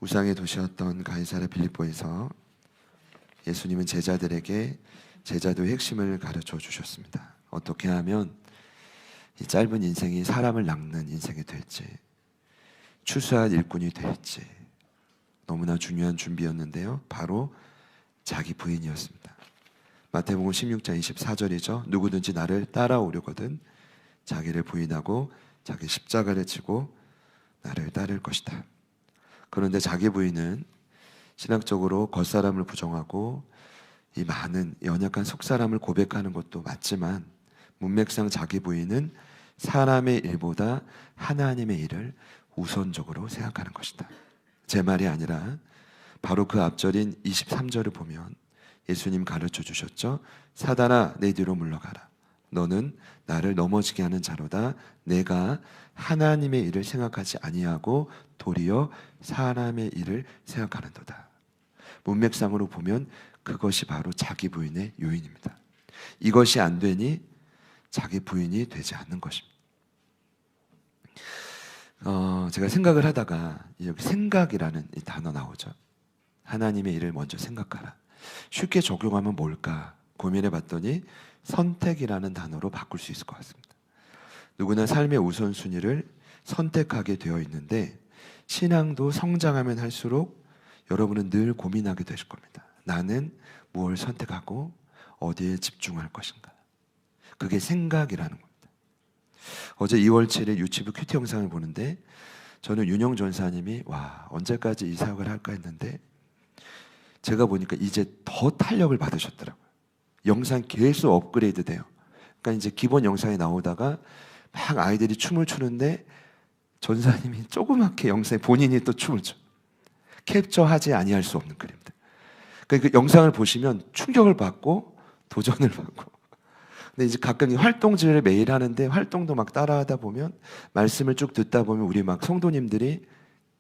우상의 도시였던 가이사랴 빌립보에서 예수님은 제자들에게 제자도의 핵심을 가르쳐 주셨습니다. 어떻게 하면 이 짧은 인생이 사람을 낚는 인생이 될지, 추수할 일꾼이 될지, 너무나 중요한 준비였는데요, 바로 자기 부인이었습니다. 마태복음 16장 24절이죠. 누구든지 나를 따라오려거든 자기를 부인하고 자기 십자가를 지고 나를 따를 것이다. 그런데 자기 부인은 신학적으로 겉사람을 부정하고 이 많은 연약한 속사람을 고백하는 것도 맞지만, 문맥상 자기 부인은 사람의 일보다 하나님의 일을 우선적으로 생각하는 것이다. 제 말이 아니라 바로 그 앞절인 23절을 보면 예수님 가르쳐 주셨죠. 사단아 내 뒤로 물러가라. 너는 나를 넘어지게 하는 자로다. 내가 하나님의 일을 생각하지 아니하고 도리어 사람의 일을 생각하는도다. 문맥상으로 보면 그것이 바로 자기 부인의 요인입니다. 이것이 안 되니 자기 부인이 되지 않는 것입니다. 제가 생각을 하다가 여기 생각이라는 이 단어 나오죠. 하나님의 일을 먼저 생각하라. 쉽게 적용하면 뭘까 고민해 봤더니 선택이라는 단어로 바꿀 수 있을 것 같습니다. 누구나 삶의 우선순위를 선택하게 되어 있는데, 신앙도 성장하면 할수록 여러분은 늘 고민하게 되실 겁니다. 나는 무엇을 선택하고 어디에 집중할 것인가. 그게 생각이라는 겁니다. 어제 2월 7일 유치부 큐티 영상을 보는데 저는 윤영 전사님이 언제까지 이 사역을 할까 했는데, 제가 보니까 이제 더 탄력을 받으셨더라고요. 영상 계속 업그레이드 돼요. 그러니까 이제 기본 영상에 나오다가 막 아이들이 춤을 추는데 전사님이 조그맣게 영상에 본인이 또 춤을 춰. 캡처하지 아니할 수 없는 그림들. 그러니까 그 영상을 보시면 충격을 받고 도전을 받고. 근데 이제 가끔 활동지를 매일 하는데 활동도 막 따라하다 보면, 말씀을 쭉 듣다 보면 우리 막 성도님들이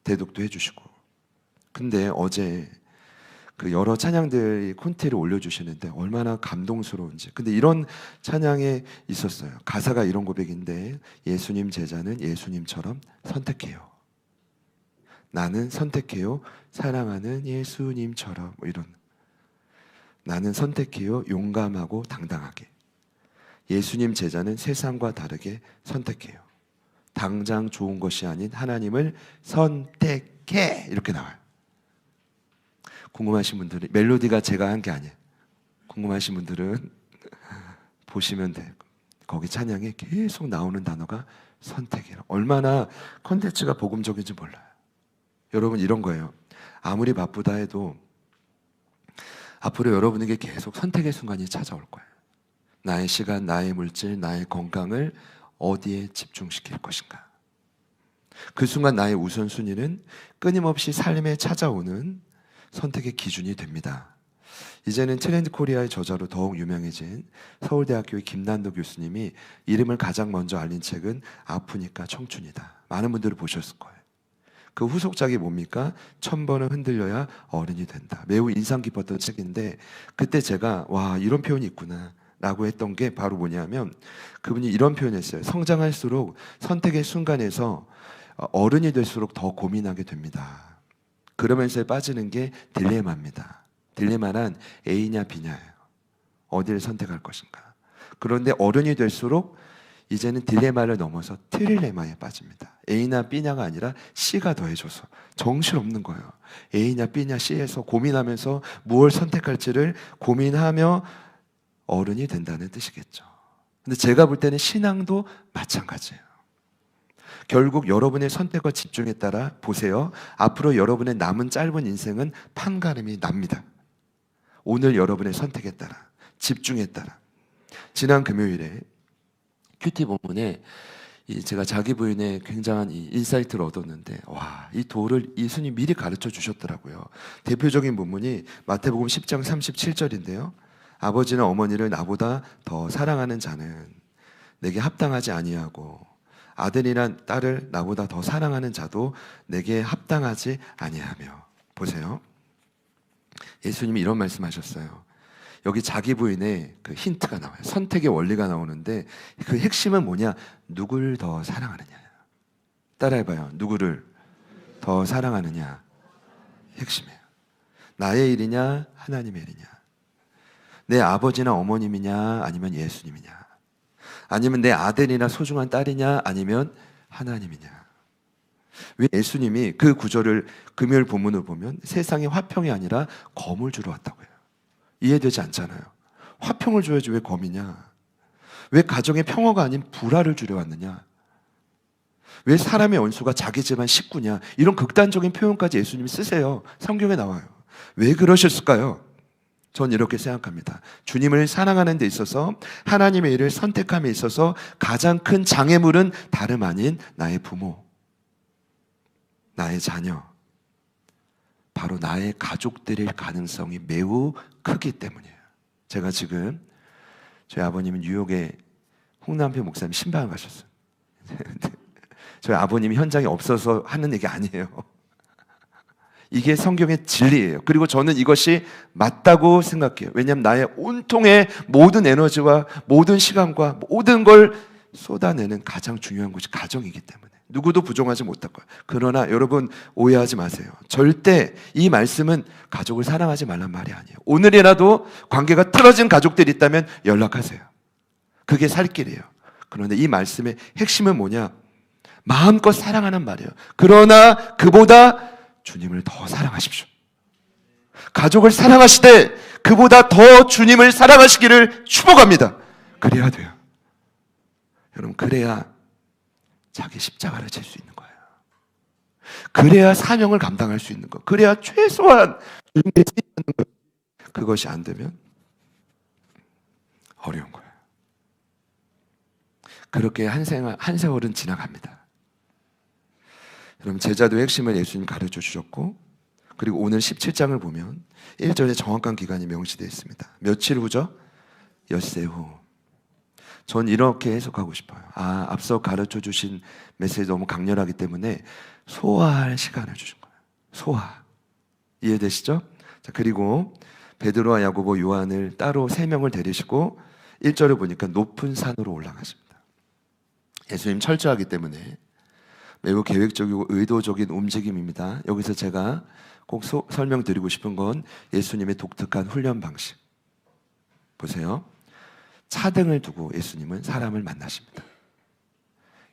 대독도 해주시고. 근데 어제 그 여러 찬양들이 콘티를 올려주시는데 얼마나 감동스러운지. 근데 이런 찬양에 있었어요. 가사가 이런 고백인데, 예수님 제자는 예수님처럼 선택해요. 나는 선택해요. 사랑하는 예수님처럼. 이런. 나는 선택해요. 용감하고 당당하게. 예수님 제자는 세상과 다르게 선택해요. 당장 좋은 것이 아닌 하나님을 선택해. 이렇게 나와요. 궁금하신 분들은, 멜로디가 제가 한 게 아니에요. 궁금하신 분들은 보시면 돼요. 거기 찬양에 계속 나오는 단어가 선택이에요. 얼마나 콘텐츠가 복음적인지 몰라요. 여러분, 이런 거예요. 아무리 바쁘다 해도 앞으로 여러분에게 계속 선택의 순간이 찾아올 거예요. 나의 시간, 나의 물질, 나의 건강을 어디에 집중시킬 것인가. 그 순간 나의 우선순위는 끊임없이 삶에 찾아오는 선택의 기준이 됩니다. 이제는 트렌드 코리아의 저자로 더욱 유명해진 서울대학교의 김난도 교수님이 이름을 가장 먼저 알린 책은 아프니까 청춘이다. 많은 분들이 보셨을 거예요. 그 후속작이 뭡니까? 1000번은 흔들려야 어른이 된다. 매우 인상 깊었던 책인데, 그때 제가 이런 표현이 있구나 라고 했던 게 바로 뭐냐면, 그분이 이런 표현했어요. 성장할수록 선택의 순간에서 어른이 될수록 더 고민하게 됩니다. 그러면서 빠지는 게 딜레마입니다. 딜레마란 A냐 B냐예요. 어디를 선택할 것인가. 그런데 어른이 될수록 이제는 딜레마를 넘어서 트릴레마에 빠집니다. A냐 B냐가 아니라 C가 더해져서 정신없는 거예요. A냐 B냐 C에서 고민하면서 무엇을 선택할지를 고민하며 어른이 된다는 뜻이겠죠. 근데 제가 볼 때는 신앙도 마찬가지예요. 결국 여러분의 선택과 집중에 따라 보세요. 앞으로 여러분의 남은 짧은 인생은 판가름이 납니다. 오늘 여러분의 선택에 따라, 집중에 따라. 지난 금요일에 큐티 본문에 제가 자기 부인의 굉장한 이 인사이트를 얻었는데, 이 도를 예수님 미리 가르쳐 주셨더라고요. 대표적인 본문이 마태복음 10장 37절인데요. 아버지나 어머니를 나보다 더 사랑하는 자는 내게 합당하지 아니하고, 아들이란 딸을 나보다 더 사랑하는 자도 내게 합당하지 아니하며. 보세요. 예수님이 이런 말씀하셨어요. 여기 자기 부인의 그 힌트가 나와요. 선택의 원리가 나오는데, 그 핵심은 뭐냐? 누굴 더 사랑하느냐. 따라해봐요. 누구를 더 사랑하느냐. 핵심이에요. 나의 일이냐 하나님의 일이냐, 내 아버지나 어머님이냐 아니면 예수님이냐, 아니면 내 아들이나 소중한 딸이냐 아니면 하나님이냐. 왜 예수님이 그 구절을 금요일 본문을 보면 세상에 화평이 아니라 검을 주러 왔다고 해요. 이해되지 않잖아요. 화평을 줘야지 왜 검이냐? 왜 가정의 평화가 아닌 불화를 주려 왔느냐? 왜 사람의 원수가 자기 집안 식구냐? 이런 극단적인 표현까지 예수님이 쓰세요. 성경에 나와요. 왜 그러셨을까요? 전 이렇게 생각합니다. 주님을 사랑하는 데 있어서, 하나님의 일을 선택함에 있어서 가장 큰 장애물은 다름 아닌 나의 부모, 나의 자녀, 바로 나의 가족들일 가능성이 매우 크기 때문이에요. 제가 지금, 저희 아버님은 뉴욕에 홍남표 목사님 신방을 가셨어요. 저희 아버님이 현장에 없어서 하는 얘기 아니에요. 이게 성경의 진리예요. 그리고 저는 이것이 맞다고 생각해요. 왜냐하면 나의 온통의 모든 에너지와 모든 시간과 모든 걸 쏟아내는 가장 중요한 곳이 가정이기 때문에 누구도 부정하지 못할 거예요. 그러나 여러분 오해하지 마세요. 절대 이 말씀은 가족을 사랑하지 말란 말이 아니에요. 오늘이라도 관계가 틀어진 가족들이 있다면 연락하세요. 그게 살 길이에요. 그런데 이 말씀의 핵심은 뭐냐? 마음껏 사랑하는 말이에요. 그러나 그보다 주님을 더 사랑하십시오. 가족을 사랑하시되 그보다 더 주님을 사랑하시기를 축복합니다. 그래야 돼요. 여러분, 그래야 자기 십자가를 질 수 있는 거예요. 그래야 사명을 감당할 수 있는 거. 그래야 최소한 주님께 쓰이는 거. 그것이 안 되면 어려운 거예요. 그렇게 한 세월은 지나갑니다. 여러분, 제자도의 핵심을 예수님 가르쳐 주셨고, 그리고 오늘 17장을 보면 1절에 정확한 기간이 명시되어 있습니다. 며칠 후죠? 엿새 후. 전 이렇게 해석하고 싶어요. 앞서 가르쳐 주신 메시지 너무 강렬하기 때문에 소화할 시간을 주신 거예요. 소화. 이해되시죠? 자, 그리고 베드로와 야고보, 요한을 따로 3명을 데리시고 1절을 보니까 높은 산으로 올라가십니다. 예수님 철저하기 때문에 매우 계획적이고 의도적인 움직임입니다. 여기서 제가 꼭 설명드리고 싶은 건 예수님의 독특한 훈련 방식. 보세요. 차등을 두고 예수님은 사람을 만나십니다.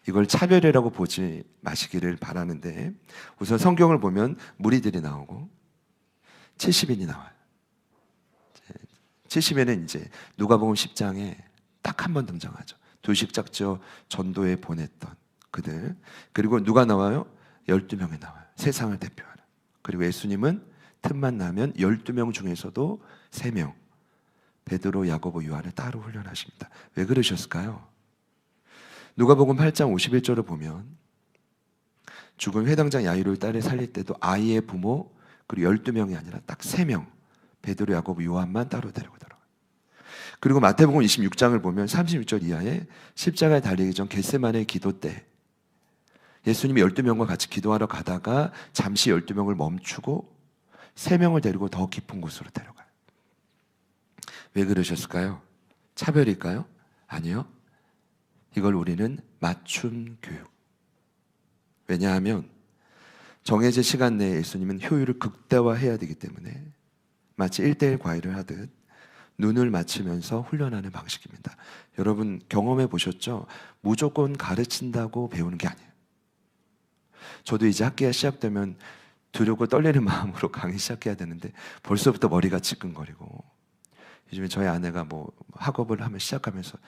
이걸 차별이라고 보지 마시기를 바라는데, 우선 성경을 보면 무리들이 나오고 70인이 나와요. 70인은 이제 누가복음 10장에 딱 한 번 등장하죠. 도식작저 전도에 보냈던 그들. 그리고 누가 나와요? 12명이 나와요. 세상을 대표하는. 그리고 예수님은 틈만 나면 12명 중에서도 3명, 베드로, 야고보, 요한을 따로 훈련하십니다. 왜 그러셨을까요? 누가복음 8장 51절을 보면 죽은 회당장 야이로의 딸을 살릴 때도 아이의 부모 그리고 12명이 아니라 딱 3명, 베드로, 야고보, 요한만 따로 데리고 들어가요. 그리고 마태복음 26장을 보면 36절 이하에 십자가에 달리기 전 겟세마네 기도 때 예수님이 12명과 같이 기도하러 가다가 잠시 12명을 멈추고 3명을 데리고 더 깊은 곳으로 데려가요. 왜 그러셨을까요? 차별일까요? 아니요. 이걸 우리는 맞춤 교육. 왜냐하면 정해진 시간 내에 예수님은 효율을 극대화해야 되기 때문에 마치 1:1 과외를 하듯 눈을 맞추면서 훈련하는 방식입니다. 여러분 경험해 보셨죠? 무조건 가르친다고 배우는 게 아니에요. 저도 이제 학기가 시작되면 두렵고 떨리는 마음으로 강의 시작해야 되는데 벌써부터 머리가 지끈거리고, 요즘에 저희 아내가 뭐 학업을 하면 시작하면서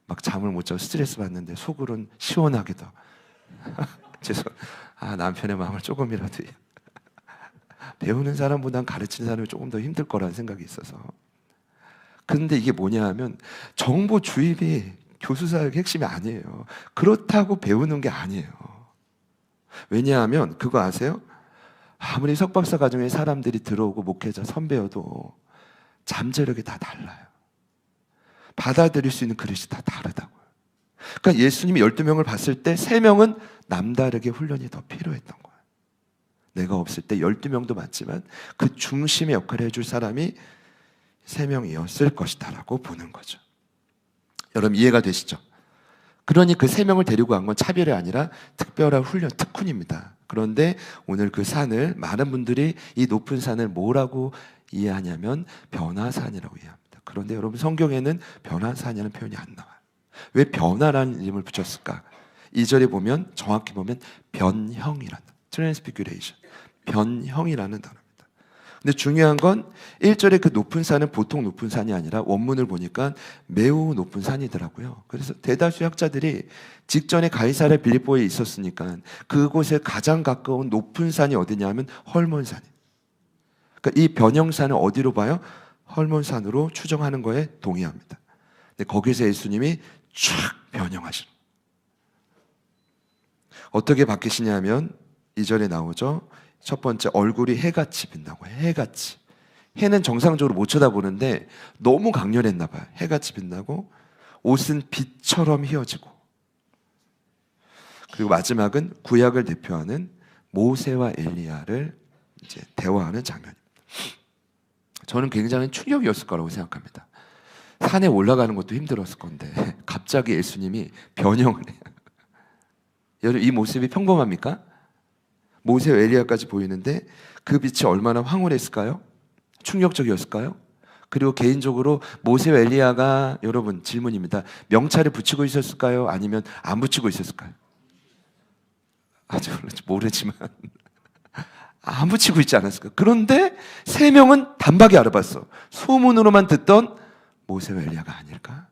막 잠을 못 자고 스트레스 받는데 속으로는 시원하기도 남편의 마음을 조금이라도 배우는 사람보단 가르치는 사람이 조금 더 힘들 거라는 생각이 있어서. 그런데 이게 뭐냐 하면 정보 주입이 교수 사역의 핵심이 아니에요. 그렇다고 배우는 게 아니에요. 왜냐하면 그거 아세요? 아무리 석박사 과정에 사람들이 들어오고 목회자 선배여도 잠재력이 다 달라요. 받아들일 수 있는 그릇이 다 다르다고요. 그러니까 예수님이 12명을 봤을 때 3명은 남다르게 훈련이 더 필요했던 거예요. 내가 없을 때 12명도 맞지만 그 중심의 역할을 해줄 사람이 3명이었을 것이다 라고 보는 거죠. 여러분 이해가 되시죠? 그러니 그 세 명을 데리고 간 건 차별이 아니라 특별한 훈련, 특훈입니다. 그런데 오늘 그 산을 많은 분들이 이 높은 산을 뭐라고 이해하냐면 변화산이라고 이해합니다. 그런데 여러분 성경에는 변화산이라는 표현이 안 나와요. 왜 변화라는 이름을 붙였을까? 2절에 보면 정확히 보면 변형이라는 트랜스피규레이션, 변형이라는 단어입니다. 근데 중요한 건 1절에 그 높은 산은 보통 높은 산이 아니라 원문을 보니까 매우 높은 산이더라고요. 그래서 대다수 학자들이 직전에 가이사랴 빌립보에 있었으니까 그곳에 가장 가까운 높은 산이 어디냐 하면 헐몬산이. 그러니까 이 변형산을 어디로 봐요? 헐몬산으로 추정하는 거에 동의합니다. 근데 거기서 예수님이 쫙 변형하시는. 어떻게 바뀌시냐면 2절에 나오죠. 첫 번째, 얼굴이 해같이 빛나고, 해같이. 해는 정상적으로 못 쳐다보는데 너무 강렬했나 봐요. 해같이 빛나고, 옷은 빛처럼 휘어지고. 그리고 마지막은 구약을 대표하는 모세와 엘리야를 이제 대화하는 장면입니다. 저는 굉장히 충격이었을 거라고 생각합니다. 산에 올라가는 것도 힘들었을 건데 갑자기 예수님이 변형을 해요. 여러분, 이 모습이 평범합니까? 모세와 엘리야까지 보이는데 그 빛이 얼마나 황홀했을까요? 충격적이었을까요? 그리고 개인적으로 모세와 엘리야가, 여러분 질문입니다, 명찰을 붙이고 있었을까요? 아니면 안 붙이고 있었을까요? 아주 모르지만 안 붙이고 있지 않았을까? 그런데 세 명은 단박에 알아봤어. 소문으로만 듣던 모세와 엘리야가 아닐까?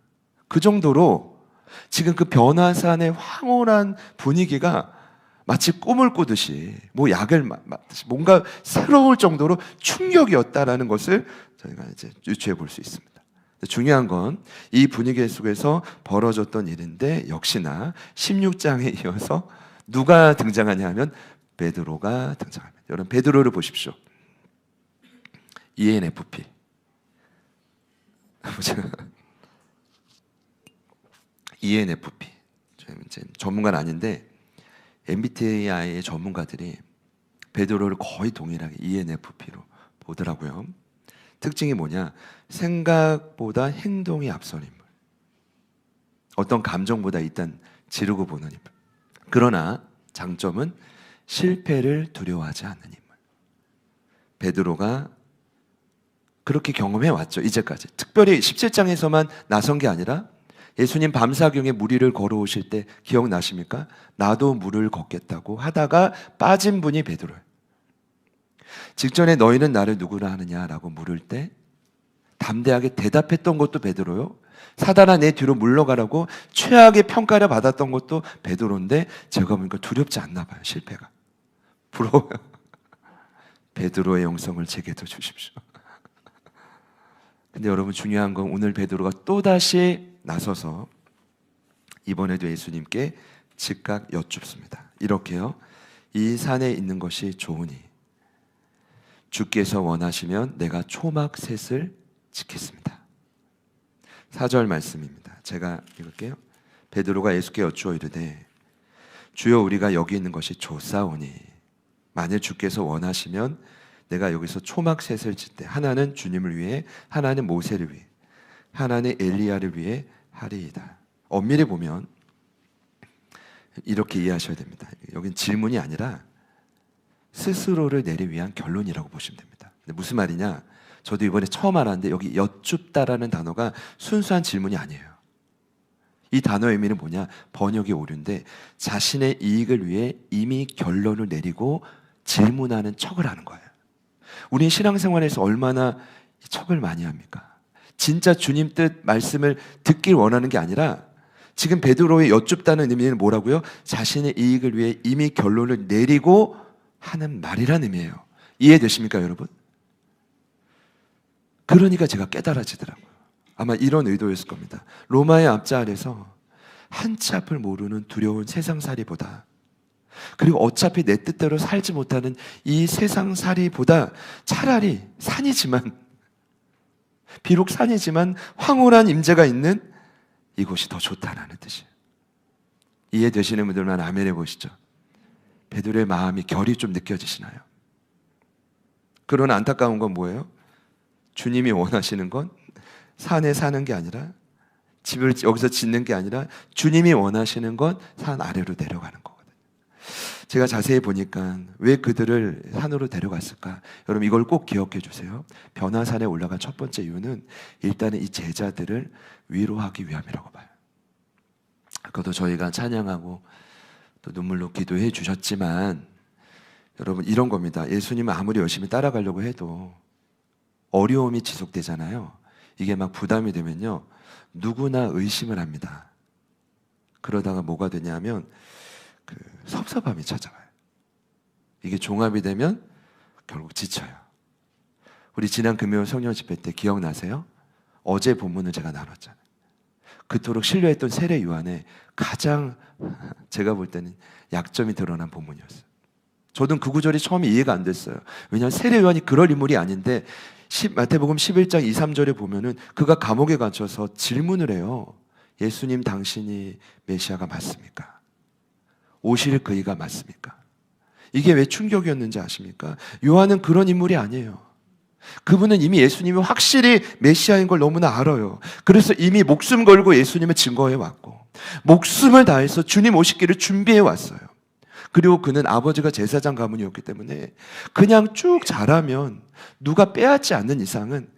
그 정도로 지금 그 변화산의 황홀한 분위기가 마치 꿈을 꾸듯이, 뭐 약을 맞듯이 뭔가 새로울 정도로 충격이었다라는 것을 저희가 이제 유추해 볼 수 있습니다. 중요한 건 이 분위기 속에서 벌어졌던 일인데, 역시나 16장에 이어서 누가 등장하냐 하면 베드로가 등장합니다. 여러분, 베드로를 보십시오. ENFP. ENFP. 전문가는 아닌데 MBTI의 전문가들이 베드로를 거의 동일하게 ENFP로 보더라고요. 특징이 뭐냐? 생각보다 행동이 앞선 인물. 어떤 감정보다 일단 지르고 보는 인물. 그러나 장점은 실패를 두려워하지 않는 인물. 베드로가 그렇게 경험해 왔죠, 이제까지. 특별히 17장에서만 나선 게 아니라 예수님 밤사경에 무리를 걸어오실 때 기억나십니까? 나도 물을 걷겠다고 하다가 빠진 분이 베드로예요. 직전에 너희는 나를 누구라 하느냐라고 물을 때 담대하게 대답했던 것도 베드로요. 사단아 내 뒤로 물러가라고 최악의 평가를 받았던 것도 베드로인데, 제가 보니까 두렵지 않나 봐요, 실패가. 부러워요. 베드로의 영성을 제게도 주십시오. 근데 여러분, 중요한 건 오늘 베드로가 또다시 나서서 이번에도 예수님께 즉각 여쭙습니다. 이렇게요. 이 산에 있는 것이 좋으니 주께서 원하시면 내가 초막셋을 지켰습니다. 4절 말씀입니다. 제가 읽을게요. 베드로가 예수께 여쭈어 이르되 주여 우리가 여기 있는 것이 좋사오니 만일 주께서 원하시면 내가 여기서 초막셋을 짓되 하나는 주님을 위해, 하나는 모세를 위해, 하나는 엘리야를 위해 하리이다. 엄밀히 보면 이렇게 이해하셔야 됩니다. 여긴 질문이 아니라 스스로를 내리 위한 결론이라고 보시면 됩니다. 근데 무슨 말이냐? 저도 이번에 처음 알았는데 여기 여쭙다라는 단어가 순수한 질문이 아니에요. 이 단어의 의미는 뭐냐? 번역이 오류인데 자신의 이익을 위해 이미 결론을 내리고 질문하는 척을 하는 거예요. 우린 신앙생활에서 얼마나 척을 많이 합니까? 진짜 주님 뜻 말씀을 듣길 원하는 게 아니라, 지금 베드로의 여쭙다는 의미는 뭐라고요? 자신의 이익을 위해 이미 결론을 내리고 하는 말이라는 의미예요. 이해되십니까, 여러분? 그러니까 제가 깨달아지더라고요. 아마 이런 의도였을 겁니다. 로마의 앞자 아래서 한치 앞을 모르는 두려운 세상살이보다, 그리고 어차피 내 뜻대로 살지 못하는 이 세상살이보다 차라리 산이지만, 비록 산이지만 황홀한 임재가 있는 이곳이 더 좋다라는 뜻이에요. 이해되시는 분들만 아멘 해보시죠. 베드로의 마음이 결이 좀 느껴지시나요? 그러나 안타까운 건 뭐예요? 주님이 원하시는 건 산에 사는 게 아니라 집을 여기서 짓는 게 아니라 주님이 원하시는 건 산 아래로 내려가는 거거든요. 제가 자세히 보니까 왜 그들을 산으로 데려갔을까? 여러분 이걸 꼭 기억해 주세요. 변화산에 올라간 첫 번째 이유는 일단은 이 제자들을 위로하기 위함이라고 봐요. 아까도 저희가 찬양하고 또 눈물로 기도해 주셨지만 여러분 이런 겁니다. 예수님은 아무리 열심히 따라가려고 해도 어려움이 지속되잖아요. 이게 막 부담이 되면요 누구나 의심을 합니다. 그러다가 뭐가 되냐면 섭섭함이 찾아와요. 이게 종합이 되면 결국 지쳐요. 우리 지난 금요 성령 집회 때 기억나세요? 어제 본문을 제가 나눴잖아요. 그토록 신뢰했던 세례 요한의 가장 제가 볼 때는 약점이 드러난 본문이었어요. 저도 그 구절이 처음에 이해가 안 됐어요. 왜냐하면 세례 요한이 그럴 인물이 아닌데 마태복음 11장 2, 3절에 보면은 그가 감옥에 갇혀서 질문을 해요. 예수님 당신이 메시아가 맞습니까? 오실 그이가 맞습니까? 이게 왜 충격이었는지 아십니까? 요한은 그런 인물이 아니에요. 그분은 이미 예수님이 확실히 메시아인 걸 너무나 알아요. 그래서 이미 목숨 걸고 예수님을 증거해 왔고 목숨을 다해서 주님 오시기를 준비해 왔어요. 그리고 그는 아버지가 제사장 가문이었기 때문에 그냥 쭉 자라면 누가 빼앗지 않는 이상은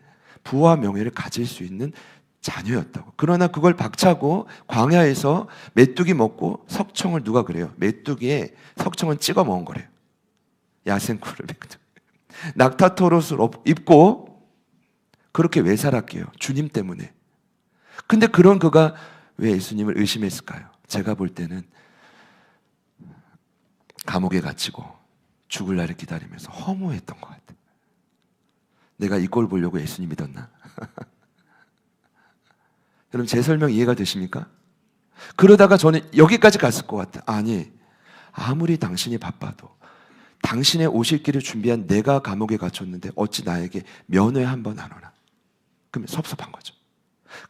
부와 명예를 가질 수 있는 자녀였다고. 그러나 그걸 박차고 광야에서 메뚜기 먹고 석청을 누가 그래요? 메뚜기에 석청을 찍어 먹은 거래요. 야생쿠를 낙타토롯을 입고 그렇게 왜 살았게요? 주님 때문에. 근데 그런 그가 왜 예수님을 의심했을까요? 제가 볼 때는 감옥에 갇히고 죽을 날을 기다리면서 허무했던 것 같아요. 내가 이 꼴 보려고 예수님 믿었나? 여러분 제 설명 이해가 되십니까? 그러다가 저는 여기까지 갔을 것 같아요. 아니 아무리 당신이 바빠도 당신의 오실 길을 준비한 내가 감옥에 갇혔는데 어찌 나에게 면회 한 번 안 오나? 그러면 섭섭한 거죠.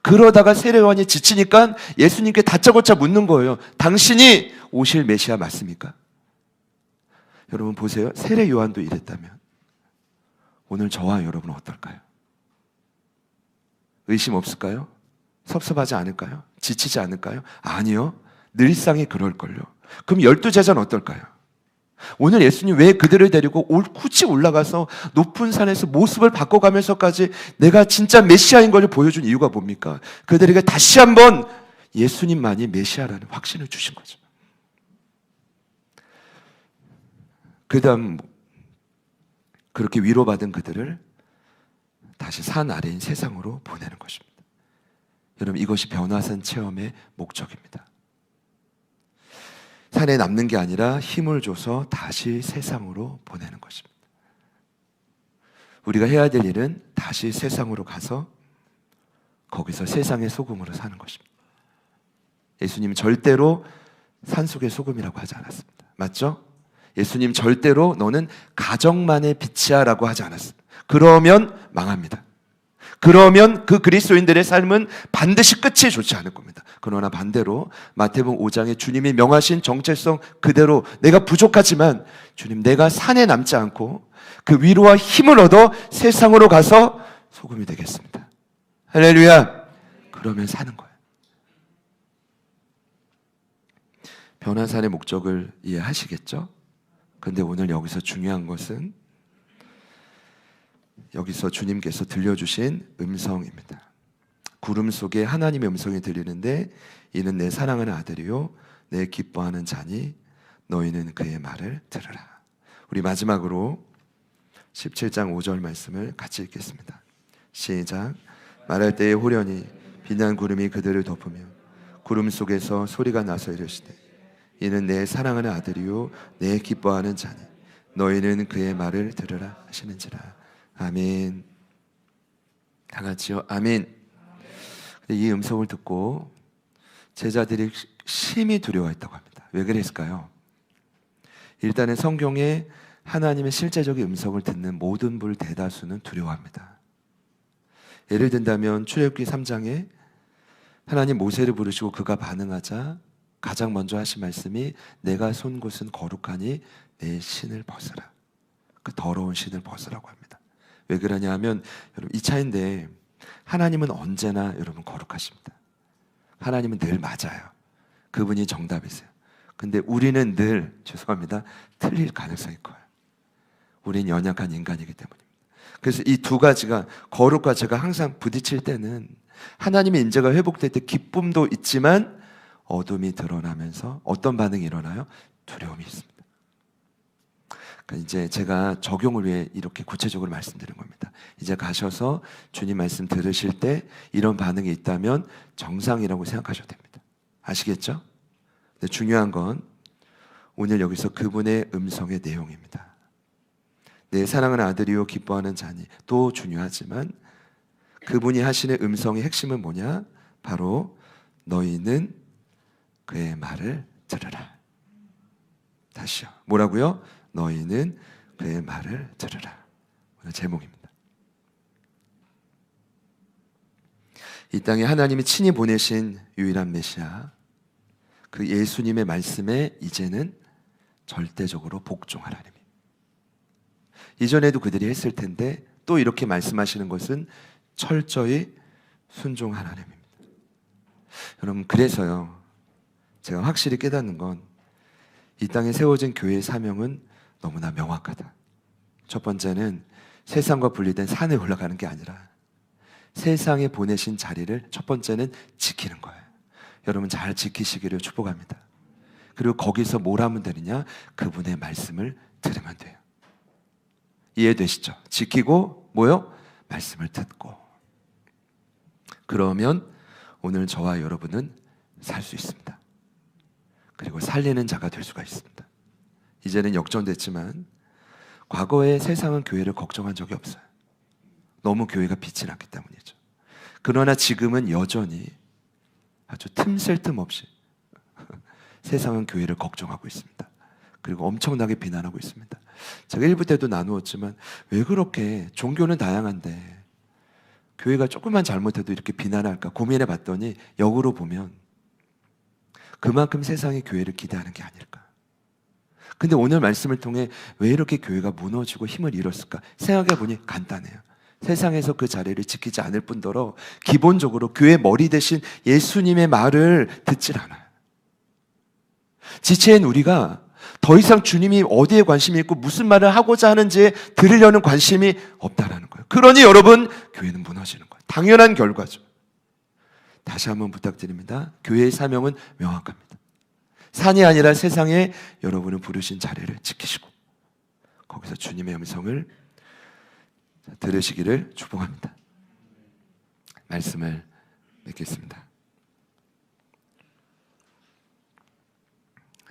그러다가 세례요한이 지치니까 예수님께 다짜고짜 묻는 거예요. 당신이 오실 메시아 맞습니까? 여러분 보세요. 세례요한도 이랬다면 오늘 저와 여러분은 어떨까요? 의심 없을까요? 섭섭하지 않을까요? 지치지 않을까요? 아니요. 늘상이 그럴걸요. 그럼 12제자는 어떨까요? 오늘 예수님 왜 그들을 데리고 굳이 올라가서 높은 산에서 모습을 바꿔가면서까지 내가 진짜 메시아인 걸 보여준 이유가 뭡니까? 그들에게 다시 한번 예수님만이 메시아라는 확신을 주신 거죠. 그 다음 그렇게 위로받은 그들을 다시 산 아래인 세상으로 보내는 것입니다. 여러분 이것이 변화산 체험의 목적입니다. 산에 남는 게 아니라 힘을 줘서 다시 세상으로 보내는 것입니다. 우리가 해야 될 일은 다시 세상으로 가서 거기서 세상의 소금으로 사는 것입니다. 예수님은 절대로 산속의 소금이라고 하지 않았습니다. 맞죠? 예수님 절대로 너는 가정만의 빛이야 라고 하지 않았습니다. 그러면 망합니다. 그러면 그 그리스도인들의 삶은 반드시 끝이 좋지 않을 겁니다. 그러나 반대로 마태복음 5장에 주님이 명하신 정체성 그대로 내가 부족하지만 주님 내가 산에 남지 않고 그 위로와 힘을 얻어 세상으로 가서 소금이 되겠습니다. 할렐루야. 그러면 사는 거예요. 변화산의 목적을 이해하시겠죠? 근데 오늘 여기서 중요한 것은 여기서 주님께서 들려주신 음성입니다. 구름 속에 하나님의 음성이 들리는데 이는 내 사랑하는 아들이요 내 기뻐하는 자니 너희는 그의 말을 들으라. 우리 마지막으로 17장 5절 말씀을 같이 읽겠습니다. 시작. 말할 때에 호련히 빛난 구름이 그들을 덮으며 구름 속에서 소리가 나서 이르시되 이는 내 사랑하는 아들이요 내 기뻐하는 자니 너희는 그의 말을 들으라 하시는지라. 아멘. 다 같이요. 아멘. 이 음성을 듣고 제자들이 심히 두려워했다고 합니다. 왜 그랬을까요? 일단은 성경에 하나님의 실제적인 음성을 듣는 모든 분 대다수는 두려워합니다. 예를 든다면 출애굽기 3장에 하나님 모세를 부르시고 그가 반응하자 가장 먼저 하신 말씀이 내가 선 곳은 거룩하니 내 신을 벗으라. 그 더러운 신을 벗으라고 합니다. 왜 그러냐 하면 여러분 이 차인데 하나님은 언제나 여러분 거룩하십니다. 하나님은 늘 맞아요. 그분이 정답이세요. 근데 우리는 늘, 죄송합니다, 틀릴 가능성이 커요. 우린 연약한 인간이기 때문입니다. 그래서 이 두 가지가, 거룩과 죄가 항상 부딪힐 때는 하나님의 인재가 회복될 때 기쁨도 있지만 어둠이 드러나면서 어떤 반응이 일어나요? 두려움이 있습니다. 그러니까 이제 제가 적용을 위해 이렇게 구체적으로 말씀드린 겁니다. 이제 가셔서 주님 말씀 들으실 때 이런 반응이 있다면 정상이라고 생각하셔도 됩니다. 아시겠죠? 근데 중요한 건 오늘 여기서 그분의 음성의 내용입니다. 내 사랑하는 아들이요 기뻐하는 자니 또 중요하지만 그분이 하시는 음성의 핵심은 뭐냐? 바로 너희는 그의 말을 들으라. 다시요. 뭐라고요? 너희는 그의 말을 들으라. 오늘 제목입니다. 이 땅에 하나님이 친히 보내신 유일한 메시아, 그 예수님의 말씀에 이제는 절대적으로 복종하라는 의미. 이전에도 그들이 했을 텐데 또 이렇게 말씀하시는 것은 철저히 순종하라는 의미입니다. 여러분, 그래서요, 제가 확실히 깨닫는 건 이 땅에 세워진 교회의 사명은 너무나 명확하다. 첫 번째는 세상과 분리된 산에 올라가는 게 아니라 세상에 보내신 자리를 첫 번째는 지키는 거예요. 여러분 잘 지키시기를 축복합니다. 그리고 거기서 뭘 하면 되느냐? 그분의 말씀을 들으면 돼요. 이해되시죠? 지키고 뭐요? 말씀을 듣고. 그러면 오늘 저와 여러분은 살 수 있습니다. 그리고 살리는 자가 될 수가 있습니다. 이제는 역전됐지만 과거에 세상은 교회를 걱정한 적이 없어요. 너무 교회가 빛이 났기 때문이죠. 그러나 지금은 여전히 아주 틈샐 틈 없이 세상은 교회를 걱정하고 있습니다. 그리고 엄청나게 비난하고 있습니다. 제가 1부 때도 나누었지만 왜 그렇게 종교는 다양한데 교회가 조금만 잘못해도 이렇게 비난할까 고민해 봤더니 역으로 보면 그만큼 세상이 교회를 기대하는 게 아닐까. 근데 오늘 말씀을 통해 왜 이렇게 교회가 무너지고 힘을 잃었을까 생각해 보니 간단해요. 세상에서 그 자리를 지키지 않을 뿐더러 기본적으로 교회 머리 대신 예수님의 말을 듣질 않아요. 지체인 우리가 더 이상 주님이 어디에 관심이 있고 무슨 말을 하고자 하는지에 들으려는 관심이 없다라는 거예요. 그러니 여러분, 교회는 무너지는 거예요. 당연한 결과죠. 다시 한번 부탁드립니다. 교회의 사명은 명확합니다. 산이 아니라 세상에 여러분을 부르신 자리를 지키시고 거기서 주님의 음성을 들으시기를 축복합니다. 말씀을 맺겠습니다.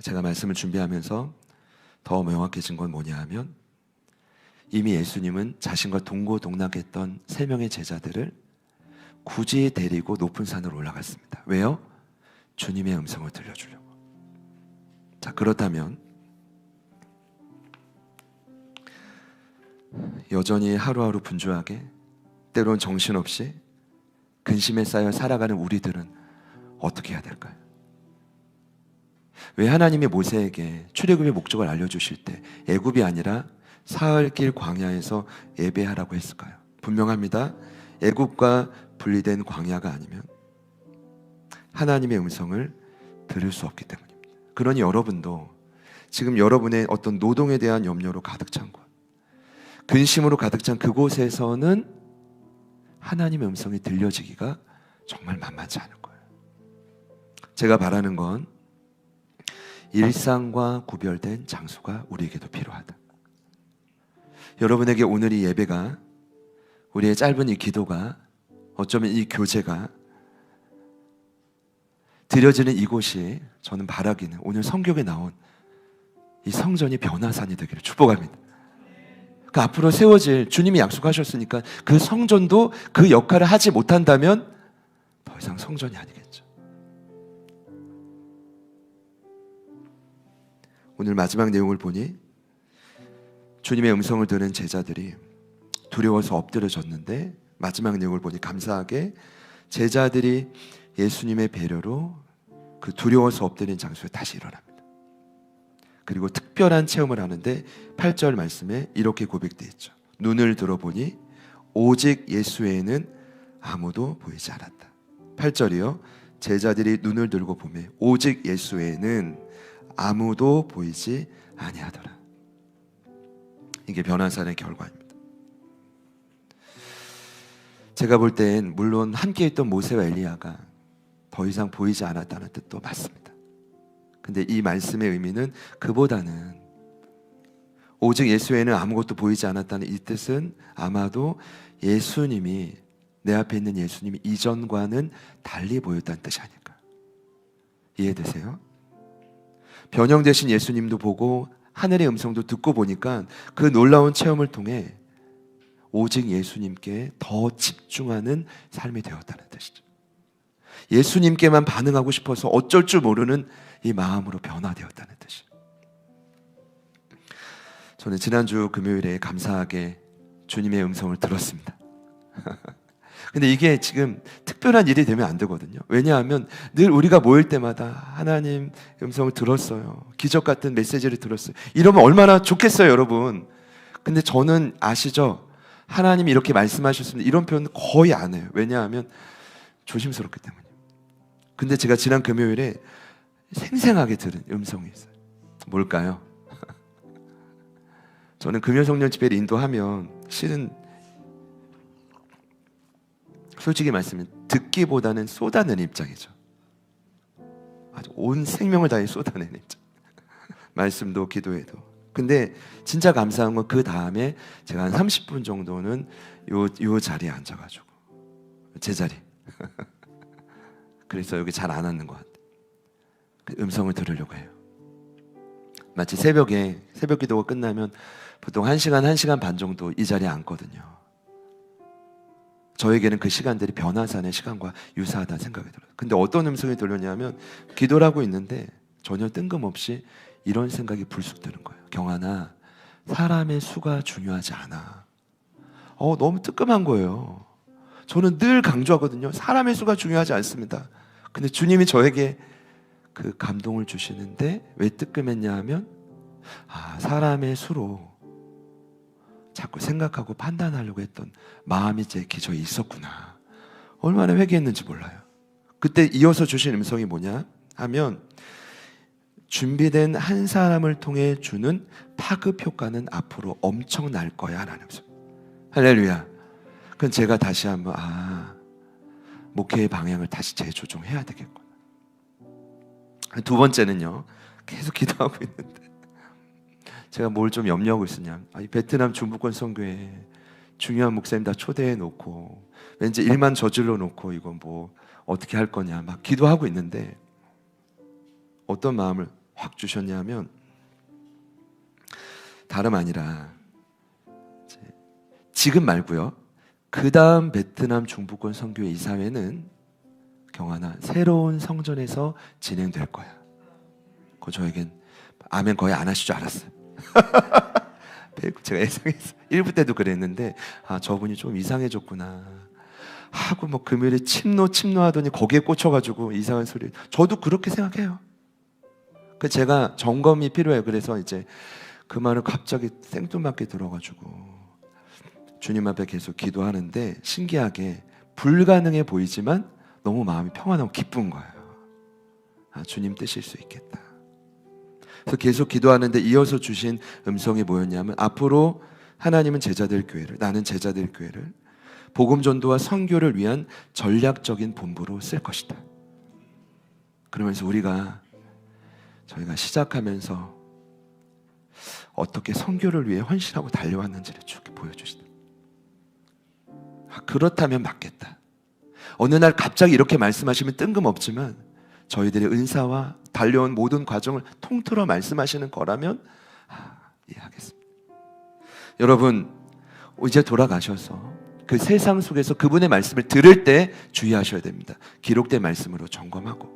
제가 말씀을 준비하면서 더 명확해진 건 뭐냐 하면 이미 예수님은 자신과 동고동락했던 3명의 제자들을 굳이 데리고 높은 산으로 올라갔습니다. 왜요? 주님의 음성을 들려주려고. 자, 그렇다면 여전히 하루하루 분주하게 때론 정신없이 근심에 쌓여 살아가는 우리들은 어떻게 해야 될까요? 왜 하나님이 모세에게 출애굽의 목적을 알려주실 때 애굽이 아니라 사흘길 광야에서 예배하라고 했을까요? 분명합니다. 애굽과 분리된 광야가 아니면 하나님의 음성을 들을 수 없기 때문입니다. 그러니 여러분도 지금 여러분의 어떤 노동에 대한 염려로 가득 찬 곳, 근심으로 가득 찬 그곳에서는 하나님의 음성이 들려지기가 정말 만만치 않은 거예요. 제가 바라는 건 일상과 구별된 장소가 우리에게도 필요하다. 여러분에게 오늘 이 예배가, 우리의 짧은 이 기도가, 어쩌면 이 교제가 드려지는 이곳이, 저는 바라기는 오늘 성경에 나온 이 성전이 변화산이 되기를 축복합니다. 그 앞으로 세워질, 주님이 약속하셨으니까 그 성전도 그 역할을 하지 못한다면 더 이상 성전이 아니겠죠. 오늘 마지막 내용을 보니 주님의 음성을 들은 제자들이 두려워서 엎드려졌는데 마지막 내용을 보니 감사하게 제자들이 예수님의 배려로 그 두려워서 엎드린 장소에 다시 일어납니다. 그리고 특별한 체험을 하는데 8절 말씀에 이렇게 고백되어 있죠. 눈을 들어보니 오직 예수 외에는 아무도 보이지 않았다. 8절이요. 제자들이 눈을 들고 보매 오직 예수 외에는 아무도 보이지 아니하더라. 이게 변화산의 결과입니다. 제가 볼 땐 물론 함께 있던 모세와 엘리야가 더 이상 보이지 않았다는 뜻도 맞습니다. 근데 이 말씀의 의미는 그보다는 오직 예수 외에는 아무것도 보이지 않았다는 이 뜻은 아마도 예수님이, 내 앞에 있는 예수님이 이전과는 달리 보였다는 뜻이 아닐까. 이해되세요? 변형되신 예수님도 보고 하늘의 음성도 듣고 보니까 그 놀라운 체험을 통해 오직 예수님께 더 집중하는 삶이 되었다는 뜻이죠. 예수님께만 반응하고 싶어서 어쩔 줄 모르는 이 마음으로 변화되었다는 뜻이죠. 저는 지난주 금요일에 감사하게 주님의 음성을 들었습니다. 근데 이게 지금 특별한 일이 되면 안 되거든요. 왜냐하면 늘 우리가 모일 때마다 하나님 음성을 들었어요, 기적 같은 메시지를 들었어요, 이러면 얼마나 좋겠어요, 여러분. 근데 저는 아시죠? 하나님이 이렇게 말씀하셨습니다, 이런 표현 거의 안 해요. 왜냐하면 조심스럽기 때문이에요. 근데 제가 지난 금요일에 생생하게 들은 음성이 있어요. 뭘까요? 저는 금요성령 집회를 인도하면 실은 솔직히 말씀은 듣기보다는 쏟아내는 입장이죠. 아주 온 생명을 다해 쏟아내는 입장. 말씀도 기도해도. 근데 진짜 감사한 건 그 다음에 제가 한 30분 정도는 요 자리에 앉아가지고, 제 자리. 그래서 여기 잘 안 앉는 것 같아요. 그 음성을 들으려고 해요. 마치 새벽에 새벽 기도가 끝나면 보통 1시간 반 정도 이 자리에 앉거든요. 저에게는 그 시간들이 변화산의 시간과 유사하다는 생각이 들어요. 근데 어떤 음성이 들렸냐면 기도를 하고 있는데 전혀 뜬금없이 이런 생각이 불쑥 드는 거예요. 경환아, 사람의 수가 중요하지 않아. 너무 뜨끔한 거예요. 저는 늘 강조하거든요. 사람의 수가 중요하지 않습니다. 근데 주님이 저에게 그 감동을 주시는데 왜 뜨끔했냐 하면 사람의 수로 자꾸 생각하고 판단하려고 했던 마음이 제 기저에 있었구나. 얼마나 회개했는지 몰라요. 그때 이어서 주신 음성이 뭐냐 하면 준비된 한 사람을 통해 주는 파급 효과는 앞으로 엄청날 거야 라는 음성. 할렐루야. 그럼 제가 다시 한번 목회의 방향을 다시 재조정해야 되겠구나. 두 번째는요, 계속 기도하고 있는데 제가 뭘 좀 염려하고 있었냐, 이 베트남 중부권 선교회 중요한 목사님 다 초대해 놓고 왠지 일만 저질러 놓고 이건 뭐 어떻게 할 거냐 막 기도하고 있는데 어떤 마음을 확 주셨냐면 다름 아니라 지금 말고요, 그 다음 베트남 중부권 선교회 이사회는 경환아 새로운 성전에서 진행될 거야. 그거 저에겐 아멘 거의 안 하실 줄 알았어요. 제가 예상했어요. 1부 때도 그랬는데 저분이 좀 이상해졌구나 하고 뭐 금요일에 침노하더니 거기에 꽂혀가지고 이상한 소리. 저도 그렇게 생각해요. 그 제가 점검이 필요해요. 그래서 이제 그 말을 갑자기 생뚱맞게 들어가지고 주님 앞에 계속 기도하는데 신기하게 불가능해 보이지만 너무 마음이 평안하고 기쁜 거예요. 주님 뜻일 수 있겠다. 그래서 계속 기도하는데 이어서 주신 음성이 뭐였냐면 앞으로 하나님은 제자들 교회를, 나는 제자들 교회를 복음 전도와 선교를 위한 전략적인 본부로 쓸 것이다. 그러면서 저희가 시작하면서 어떻게 선교를 위해 헌신하고 달려왔는지를 쭉 보여주시다. 그렇다면 맞겠다. 어느 날 갑자기 이렇게 말씀하시면 뜬금없지만 저희들의 은사와 달려온 모든 과정을 통틀어 말씀하시는 거라면 이해하겠습니다. 여러분, 이제 돌아가셔서 그 세상 속에서 그분의 말씀을 들을 때 주의하셔야 됩니다. 기록된 말씀으로 점검하고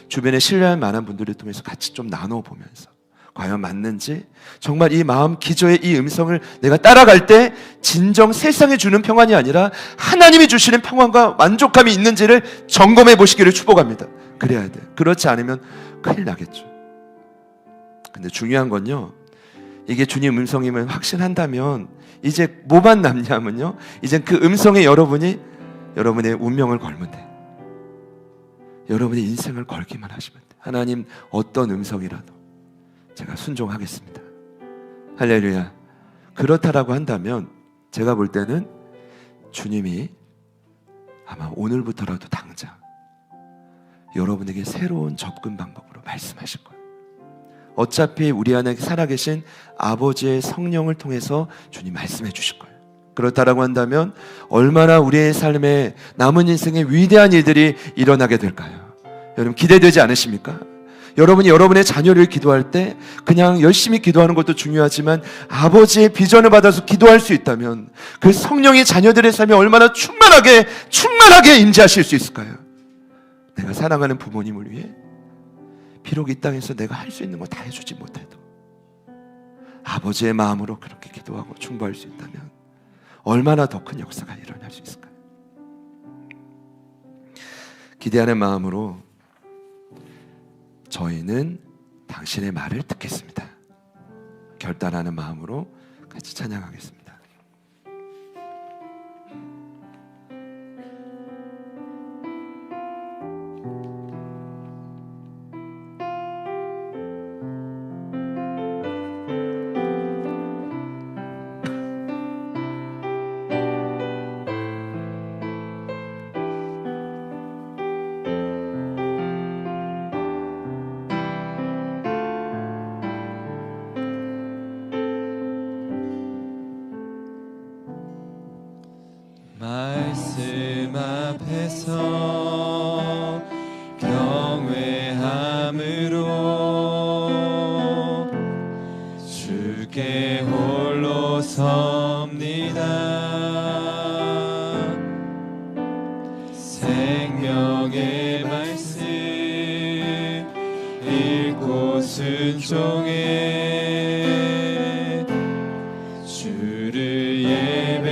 주변에 신뢰할 만한 분들을 통해서 같이 좀 나눠보면서 과연 맞는지, 정말 이 마음 기저의 이 음성을 내가 따라갈 때 진정 세상에 주는 평안이 아니라 하나님이 주시는 평안과 만족감이 있는지를 점검해 보시기를 축복합니다. 그래야 돼요. 그렇지 않으면 큰일 나겠죠. 근데 중요한 건요, 이게 주님 음성임을 확신한다면 이제 뭐만 남냐면요, 이제 그 음성에 여러분의 운명을 걸면 돼요. 여러분의 인생을 걸기만 하시면 돼요. 하나님 어떤 음성이라도 제가 순종하겠습니다. 할렐루야. 그렇다라고 한다면 제가 볼 때는 주님이 아마 오늘부터라도 당장 여러분에게 새로운 접근 방법으로 말씀하실 거예요. 어차피 우리 안에 살아계신 아버지의 성령을 통해서 주님 말씀해 주실 거예요. 그렇다라고 한다면 얼마나 우리의 삶에 남은 인생의 위대한 일들이 일어나게 될까요? 여러분 기대되지 않으십니까? 여러분이 여러분의 자녀를 기도할 때 그냥 열심히 기도하는 것도 중요하지만 아버지의 비전을 받아서 기도할 수 있다면 그 성령이 자녀들의 삶에 얼마나 충만하게 임재하실 수 있을까요? 내가 사랑하는 부모님을 위해 비록 이 땅에서 내가 할 수 있는 거 다 해주지 못해도 아버지의 마음으로 그렇게 기도하고 충고할 수 있다면 얼마나 더 큰 역사가 일어날 수 있을까요? 기대하는 마음으로 저희는 당신의 말을 듣겠습니다. 결단하는 마음으로 같이 찬양하겠습니다. 말씀 앞에서 경외함으로 주께 홀로 섭니다. 생명의 말씀 읽고 순종해 주를 예배합니다.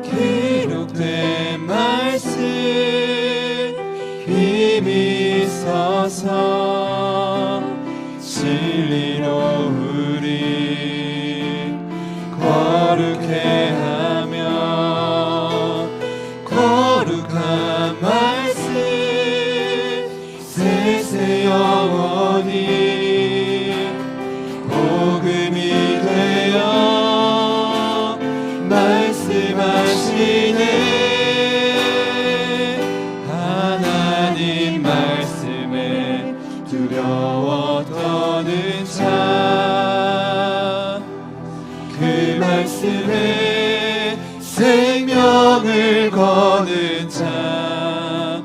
기록된 말씀 힘이 있어서 진리로 우리 거룩해 하며 거룩한 말씀 세세 영원히 복음이 되어 말씀하시네. 하나님 말씀에 두려워 떠는 자, 그 말씀에 생명을 거는 자,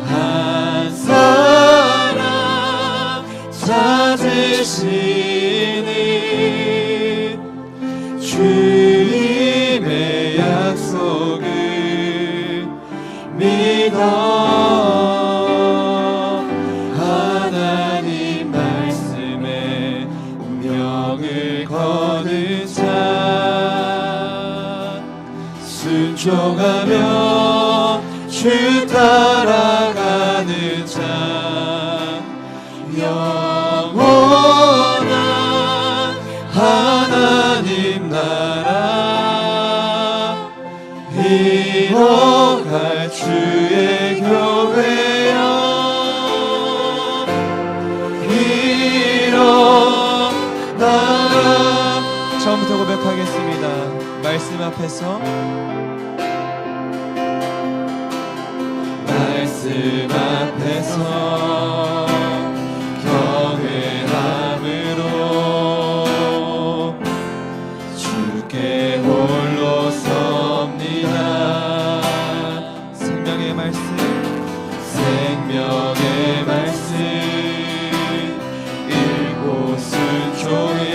한 사람 찾으시니 주님의 약속을 믿어. 하나님 말씀에 운명을 거는 자, 순종하며 주 따라가는 자, 영원한 하나님 나라 이뤄갈 주의 교회여 일어나라. 처음부터 고백하겠습니다. 말씀 앞에서 말씀 앞에서 경외함으로 주께 홀로 섭니다. 생명의 말씀 읽고 순종해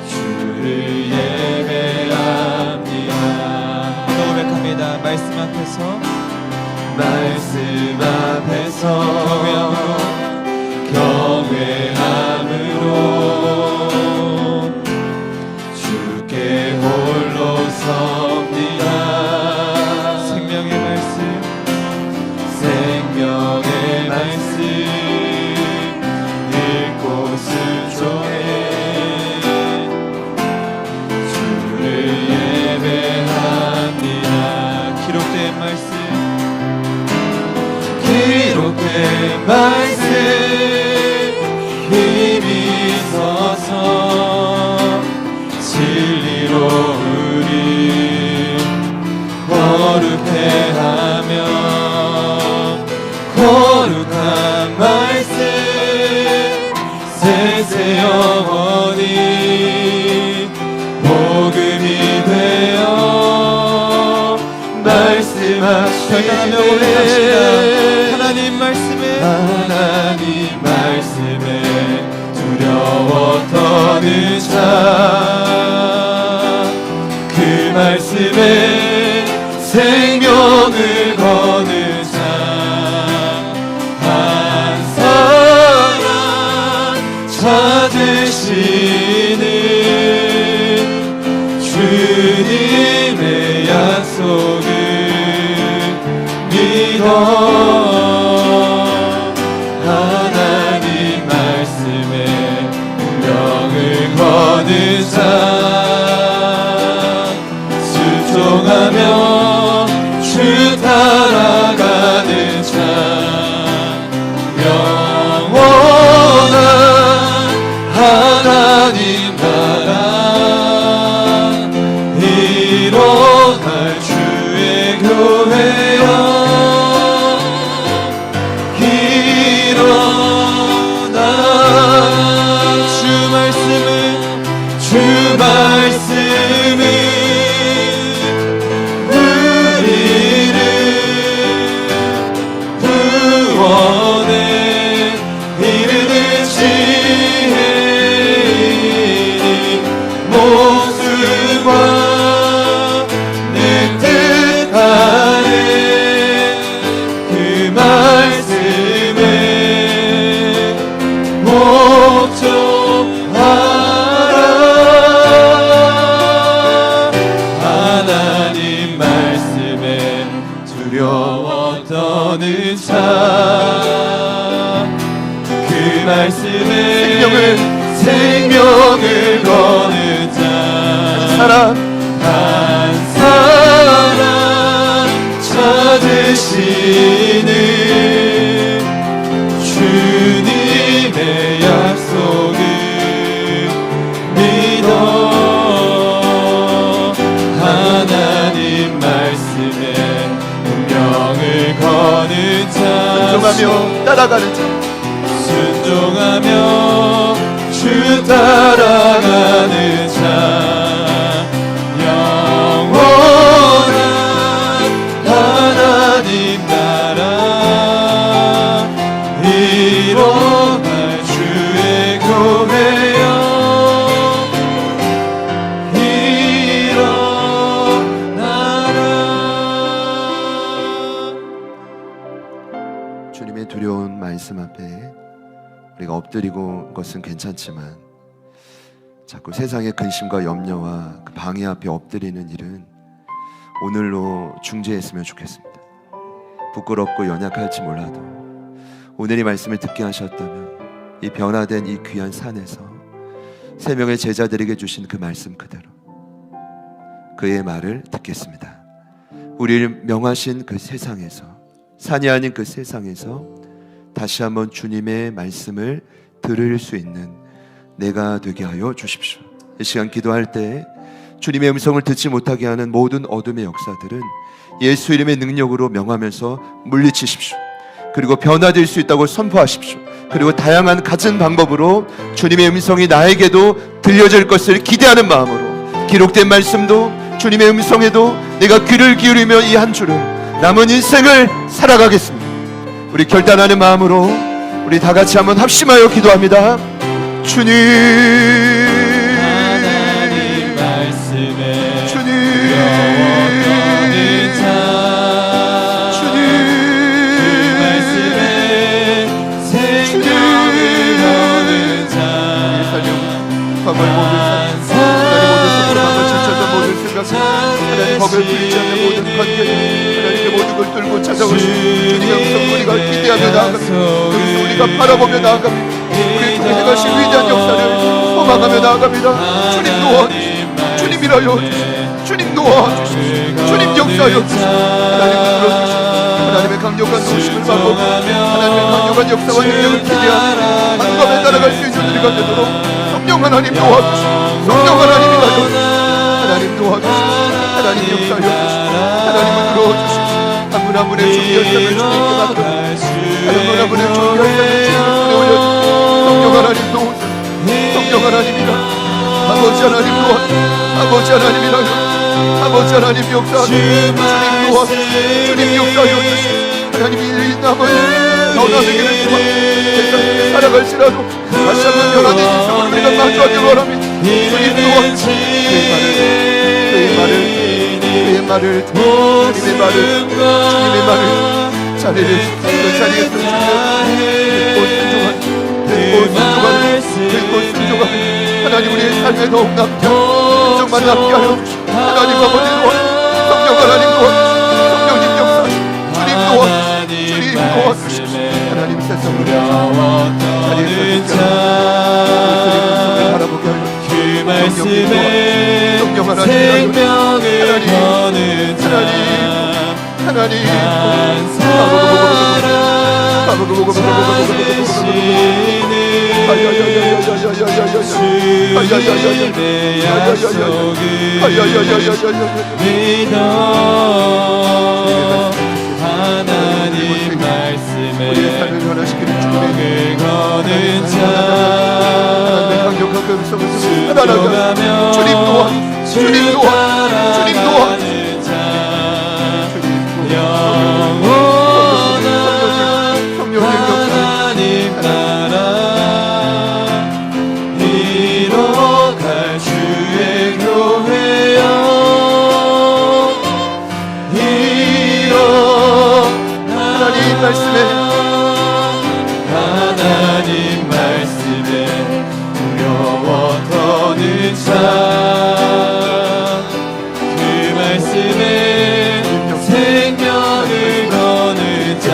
주를 예배합니다. 고백합니다. 말씀 앞에서 말씀 힘이 있어서 진리로 우리 거룩해 하며 거룩한 말씀 세세 영원히 복음이 되어 말씀하시네. 하나님 말씀에 두려워 떠는 자 그 말씀에 생명을 거는 자 한 사람 찾으시는 주님의 약속을 믿어 하나님 말씀에 운명을 거는 자 순종하며 주 따라가는 자 영원한 하나님 나라 일어날 주의 교회여 일어나 주 말씀은 우리를 구원에 이르는 지혜니 목숨과 늑득하네 그 말씀에 목적하라 하나님 말씀에 두려워 떠는 자 그 말씀에 생명을 거는 자 한 사람 찾으시는 주님의 약속을 믿어 하나님 말씀에 운명을 거는 자 순종하며 따라가는 자 순종하며 주 따라가는 자 영원한 하나님 나라 일어날 주의 교회여 일어나라 주님의 두려운 말씀 앞에 우리가 엎드리고 것은 괜찮지만 자꾸 세상의 근심과 염려와 그 방해 앞에 엎드리는 일은 오늘로 중지했으면 좋겠습니다. 부끄럽고 연약할지 몰라도 오늘 이 말씀을 듣게 하셨다면 이 변화된 이 귀한 산에서 세 명의 제자들에게 주신 그 말씀 그대로 그의 말을 듣겠습니다. 우리를 명하신 그 세상에서, 산이 아닌 그 세상에서 다시 한번 주님의 말씀을 들을 수 있는 내가 되게 하여 주십시오. 이 시간 기도할 때 주님의 음성을 듣지 못하게 하는 모든 어둠의 역사들은 예수 이름의 능력으로 명하면서 물리치십시오. 그리고 변화될 수 있다고 선포하십시오. 그리고 다양한 갖은 방법으로 주님의 음성이 나에게도 들려질 것을 기대하는 마음으로 기록된 말씀도 주님의 음성에도 내가 귀를 기울이며 이 한 주를 남은 인생을 살아가겠습니다. 우리 결단하는 마음으로 우리 다 같이 한번 합심하여 기도합니다. 주님, 하나님 말씀에 주님, 두려워하는 자 주님, 그 말씀에 생명을 거는 자 하나님 법을 풀지 않는 모든 관계 하나님의 모든 걸 뚫고 찾아오신 주님의 음성 우리가 기대하며 나아갑니다. 우리가 바라보며 나아갑니다. 우리 통해 행하신 위대한 역사를 소망하며 나아갑니다. 주님 도와주시고 주님 일하여 주시고 주님 도와주시고 주님 역사하여 주시고 하나님 불러주시고 하나님의 강력한 도심을 받고 하나님의 강력한 역사와 능력을 기대하며 한밤에 날아갈 수 있는 우리가 되도록 성령 하나님 도와주시고 성령 하나님 인하여주시고 하나님 도와주시고 하나님 역사하여주시고 하나님은 들어주시고 한 분 한 분의 준비한 삶을 주님께 맡겨 한 분 한 분의 준비한 삶을 주님께 올려주시고 성령 하나님 도우소서 성령 하나님이라 아버지 하나님 도와주시고 아버지 하나님이라요 아버지 하나님 역사하시고 주님 도와주시고 주님 역사하여주시고 하나님이 남은 변화되기를 주시고 세상에 살아갈지라도 다시 한번 변화된 인생을 우리가 마주하길 원합니다. 주님 도와주시고 그의 말을 주님의 말을 자리에서 듣고 순종하는 하나님 우리의 삶에 더욱 남게 순종만 남게 하여 주시고 하나님 아버지 도와주시고 성령 하나님 도와주시고 성령님 역사하시고 주님 도와주시고 하나님 세상을 자리에서 주님을 바라보게 하여 그 말씀에 성령 하나님 생명을 거는 자 하나님 한 사람 되시는 주님의 약속을 믿어 하나님 말씀에 생명을 거는 자 순종하며 주님 따라가는 자 영원한 하나님 나라 이뤄갈 주의 교회여 하나님 말씀에 하나님 말씀에 두려워 떠는 자 그 말씀에 생명을 거는 자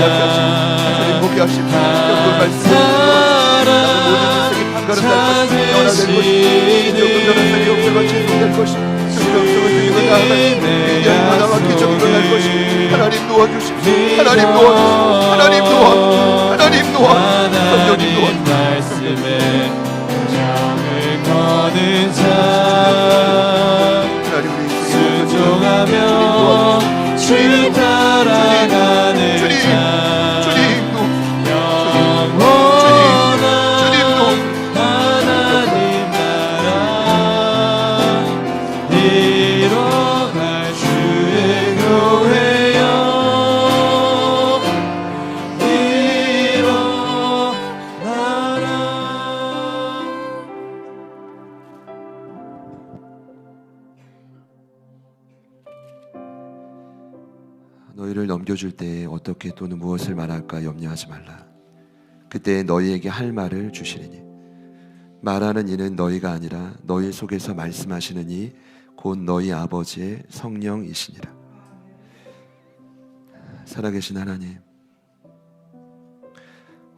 한 하나님 도와주십시오. 하나님 말씀에 정을 거는 자 순종하며 주 따라가는 자 영원한 하나님 나라 이뤄갈 주의 교회여 일어나라. 너희를 넘겨줄 때에 어떻게 또는 무엇을 말할까 염려하지 말라. 그때 너희에게 할 말을 주시리니 말하는 이는 너희가 아니라 너희 속에서 말씀하시는 이 곧 너희 아버지의 성령이시니라. 살아계신 하나님,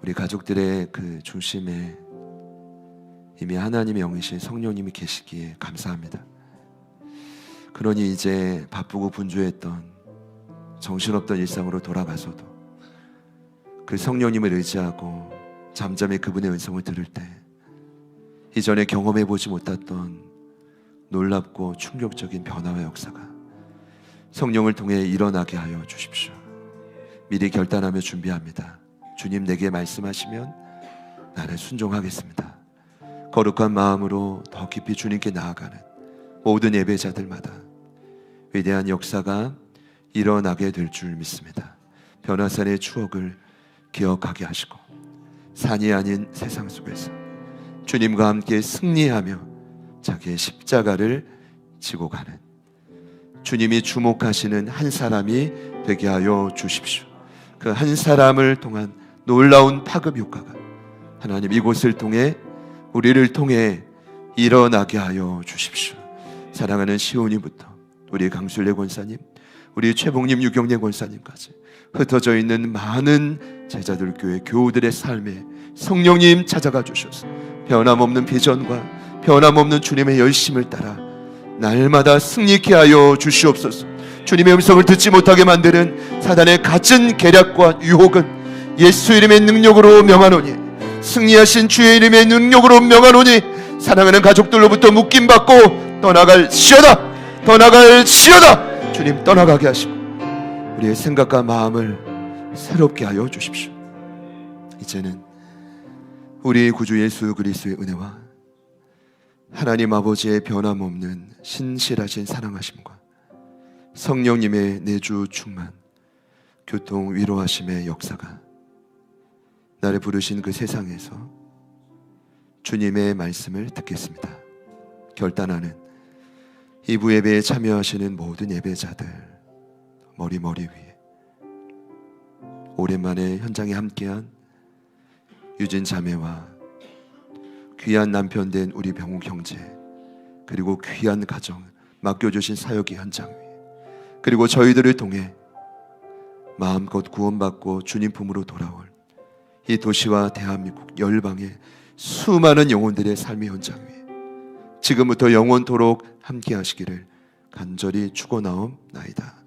우리 가족들의 그 중심에 이미 하나님의 영이신 성령님이 계시기에 감사합니다. 그러니 이제 바쁘고 분주했던 정신없던 일상으로 돌아가서도 그 성령님을 의지하고 잠잠히 그분의 음성을 들을 때 이전에 경험해보지 못했던 놀랍고 충격적인 변화와 역사가 성령을 통해 일어나게 하여 주십시오. 미리 결단하며 준비합니다. 주님 내게 말씀하시면 나는 순종하겠습니다. 거룩한 마음으로 더 깊이 주님께 나아가는 모든 예배자들마다 위대한 역사가 일어나게 될 줄 믿습니다. 변화산의 추억을 기억하게 하시고 산이 아닌 세상 속에서 주님과 함께 승리하며 자기의 십자가를 지고 가는 주님이 주목하시는 한 사람이 되게 하여 주십시오. 그 한 사람을 통한 놀라운 파급 효과가 하나님 이곳을 통해 우리를 통해 일어나게 하여 주십시오. 사랑하는 시온이부터 우리 강술래 권사님, 우리 최봉님 유경래 권사님까지 흩어져 있는 많은 제자들 교회 교우들의 삶에 성령님 찾아가 주셔서 변함없는 비전과 변함없는 주님의 열심을 따라 날마다 승리케 하여 주시옵소서. 주님의 음성을 듣지 못하게 만드는 사단의 갖은 계략과 유혹은 예수 이름의 능력으로 명하노니, 승리하신 주의 이름의 능력으로 명하노니, 사랑하는 가족들로부터 묶임받고 떠나갈 시어다, 떠나갈 시어다. 주님 떠나가게 하시고 우리의 생각과 마음을 새롭게 하여 주십시오. 이제는 우리 구주 예수 그리스도의 은혜와 하나님 아버지의 변함없는 신실하신 사랑하심과 성령님의 내주 충만, 교통 위로하심의 역사가 나를 부르신 그 세상에서 주님의 말씀을 듣겠습니다. 결단하는 이부 예배에 참여하시는 모든 예배자들 머리 위에, 오랜만에 현장에 함께한 유진 자매와 귀한 남편 된 우리 병욱 형제, 그리고 귀한 가정 맡겨주신 사역의 현장 위에, 그리고 저희들을 통해 마음껏 구원받고 주님 품으로 돌아올 이 도시와 대한민국 열방의 수많은 영혼들의 삶의 현장 위에 지금부터 영원토록 함께 하시기를 간절히 축원하옵나이다.